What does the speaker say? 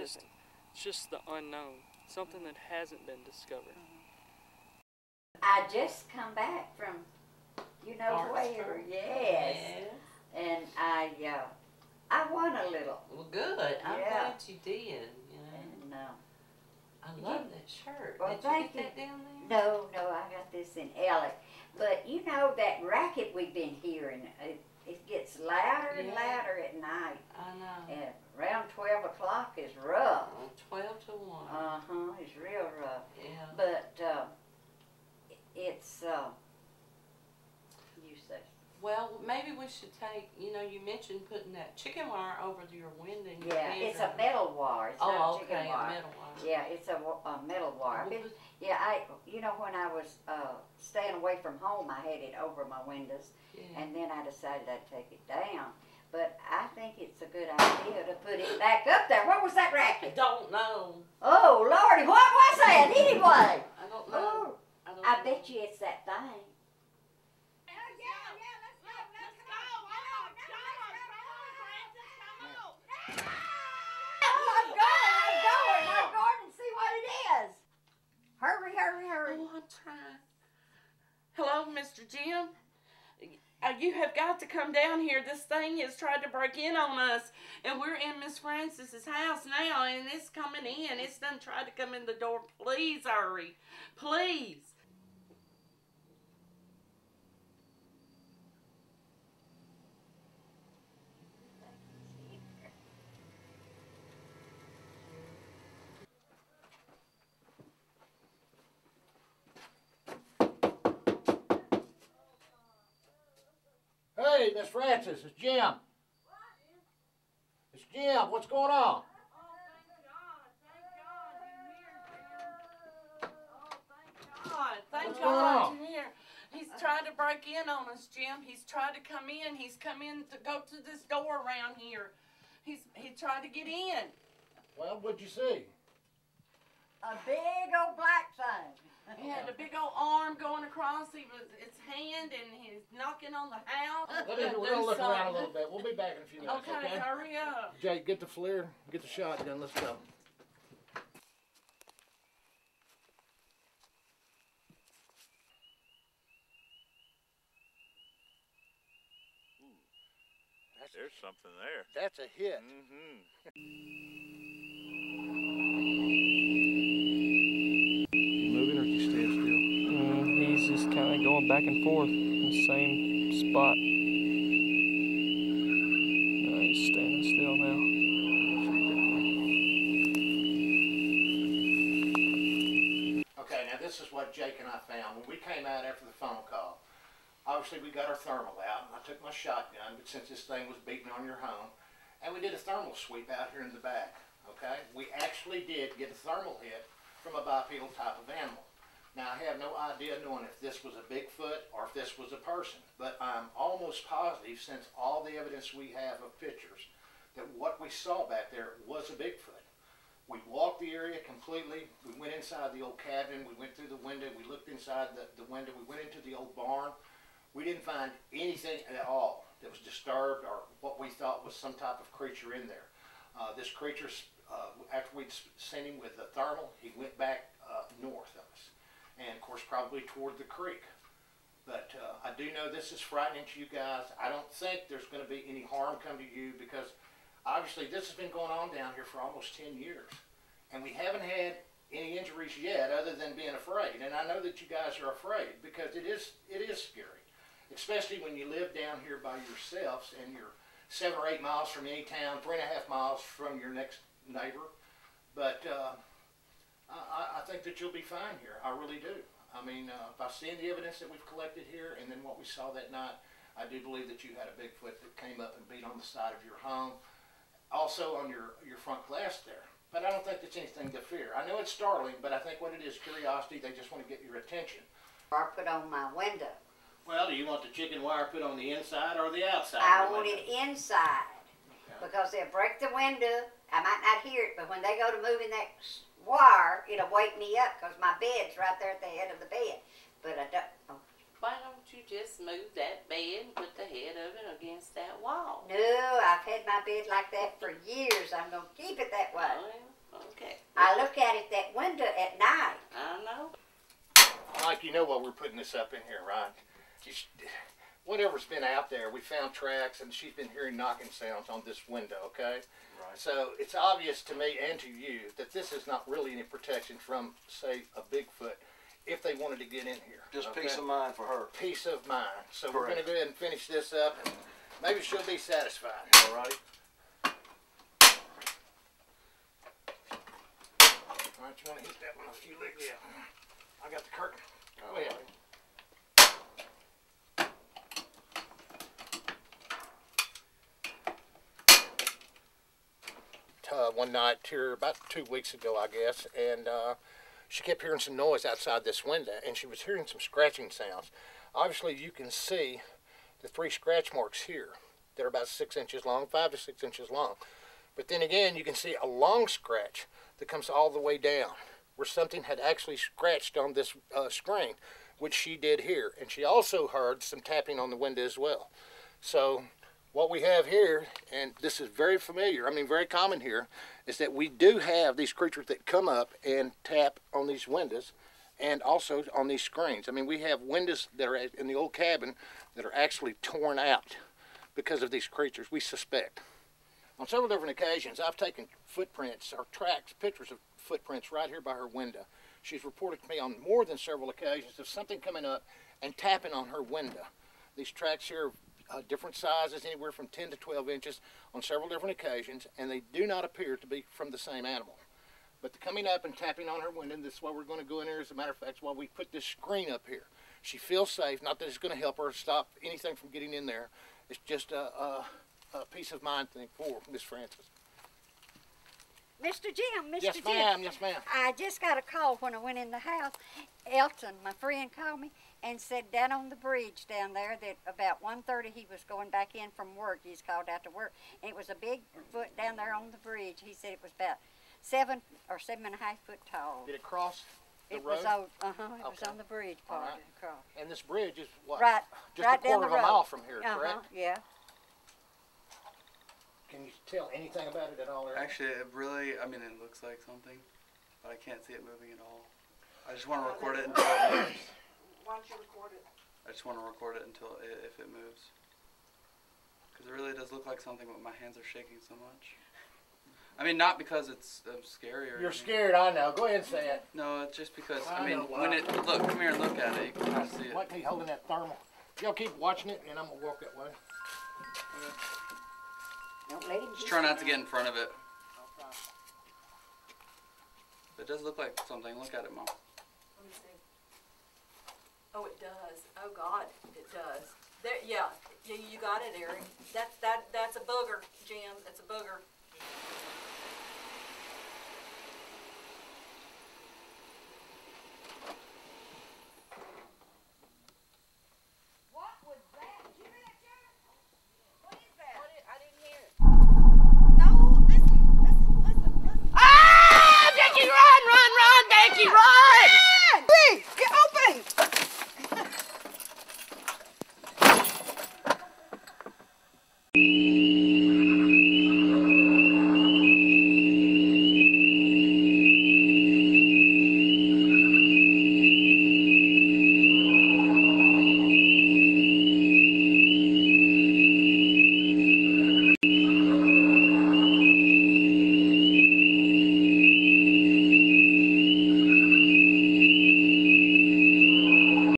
It's just the unknown, something that hasn't been discovered. I just come back from, you know where, yes. And I won a little. Well, good. I'm glad you did. You know. And, I love that shirt. Well, did you get that down there? No, I got this in Ellick. But you know that racket we've been hearing, it gets louder and louder at night. I know. And around 12 o'clock is rough. 12 to 1. It's real rough. Yeah. But it's, you say. Well, maybe we should take, you know, you mentioned putting that chicken wire over your window. Yeah, it's a metal wire. It's not chicken wire. A metal wire. Yeah, it's a metal wire. You know, when I was staying away from home, I had it over my windows, and then I decided I'd take it down. But I think it's a good idea to put it back up there. What was that racket? I don't know. Oh, Lordy, what was that anyway? I don't know. I bet you it's that thing. Hurry. Oh, I'm trying. Hello, Mr. Jim? You have got to come down here. This thing has tried to break in on us, and we're in Miss Francis's house now, and it's coming in. It's done tried to come in the door. Please hurry. Please. Hey, Miss Francis, it's Jim. What? It's Jim. What's going on? Oh, thank God. Thank God. Thank God you're here. He's tried to break in on us, Jim. He's tried to come in. He's come in to go to this door around here. He tried to get in. Well, what'd you see? A big old black thing. He had a big old arm going across its hand, and he's knocking on the house. We're going to look around a little bit. We'll be back in a few minutes, okay? Hurry up. Jake, get the FLIR, get the shotgun. Let's go. There's something there. That's a hit. Moving or you stay still? He's just kind of going back and forth in the same spot. No, he's standing still now. Okay, now this is what Jake and I found. When we came out after the phone call, obviously we got our thermal out, and I took my shotgun, but since this thing was beating on your home, and we did a thermal sweep out here in the back, okay? We actually did get a thermal hit from a bipedal type of animal. Now, I have no idea knowing if this was a Bigfoot or if this was a person, but I'm almost positive, since all the evidence we have of pictures, that what we saw back there was a Bigfoot. We walked the area completely. We went inside the old cabin. We went through the window. We looked inside the window. We went into the old barn. We didn't find anything at all that was disturbed or what we thought was some type of creature in there. This creature, after we'd sent him with the thermal, he went back north of us, and of course probably toward the creek. But I do know this is frightening to you guys. I don't think there's going to be any harm come to you, because obviously this has been going on down here for almost 10 years, and we haven't had any injuries yet other than being afraid. And I know that you guys are afraid, because it is scary, especially when you live down here by yourselves and you're 7 or 8 miles from any town, 3.5 miles from your next neighbor. But I think that you'll be fine here. I really do. I mean, by seeing the evidence that we've collected here and then what we saw that night, I do believe that you had a Bigfoot that came up and beat on the side of your home, also on your front glass there. But I don't think that's anything to fear. I know it's startling, but I think what it is, curiosity. They just want to get your attention. Or put on my window. Well, do you want the chicken wire put on the inside or the outside? I want it inside, because they'll break the window. I might not hear it, but when they go to moving that wire, it'll wake me up, because my bed's right there at the head of the bed. But I don't. Why don't you just move that bed and put the head of it against that wall? No, I've had my bed like that for years. I'm going to keep it that way. Well, okay. I look at it that window at night. I know. Like, you know why we're putting this up in here, right? Whatever's been out there, we found tracks, and she's been hearing knocking sounds on this window, okay? Right. So it's obvious to me and to you that this is not really any protection from, say, a Bigfoot if they wanted to get in here. Just okay? peace of mind for her. Peace of mind. So we're Correct. going to go ahead and finish this up, and maybe she'll be satisfied. All righty. All right, you want to hit that one a few licks? Yeah. I got the curtain. Go ahead. One night here about 2 weeks ago, I guess, and she kept hearing some noise outside this window, and she was hearing some scratching sounds. Obviously, you can see the 3 scratch marks here that are about 6 inches long, 5 to 6 inches long. But then again, you can see a long scratch that comes all the way down, where something had actually scratched on this screen, which she did hear. And she also heard some tapping on the window as well. So what we have here, and this is very familiar, I mean very common here, is that we do have these creatures that come up and tap on these windows and also on these screens. I mean, we have windows that are in the old cabin that are actually torn out because of these creatures, we suspect. On several different occasions, I've taken footprints or tracks, pictures of footprints right here by her window. She's reported to me on more than several occasions of something coming up and tapping on her window. These tracks here are different sizes, anywhere from 10 to 12 inches on several different occasions, and they do not appear to be from the same animal. But the coming up and tapping on her window, and this is why we're going to go in there, as a matter of fact, it's why we put this screen up here. She feels safe, not that it's going to help her stop anything from getting in there. It's just a peace of mind thing for Miss Francis. Mr. Jim, Mr. Yes, Jim. ma'am. Yes, ma'am. I just got a call when I went in the house. Elton, my friend, called me and said down on the bridge down there that about 1:30 he was going back in from work. He's called out to work. And it was a Bigfoot down there on the bridge. He said it was about 7 or 7.5 foot tall. Did it cross the It road? was on, it was Okay. on the bridge All part right. across. And this bridge is what? Right, Just right a down quarter the of a road. mile from here, correct? Yeah. Can you tell anything about it at all, Eric? Actually, it really, I mean, it looks like something, but I can't see it moving at all. I just want to record it until it moves. Why don't you record it? I just want to record it until if it moves. Because it really does look like something, but my hands are shaking so much. I mean, not because it's scary or You're anything. scared, I know. Go ahead and say it. No, it's just because, I I mean, know why. when it, look, come here and look at it, you can kind of see it. Like me holding that thermal. Y'all keep watching it, and I'm going to walk that way. Don't let him Just try not to get in front of it. It does look like something. Look at it, Mom. Let me see. Oh, it does. Oh God, it does. There, yeah, you got it, Eric. That's a booger, Jim. That's a booger.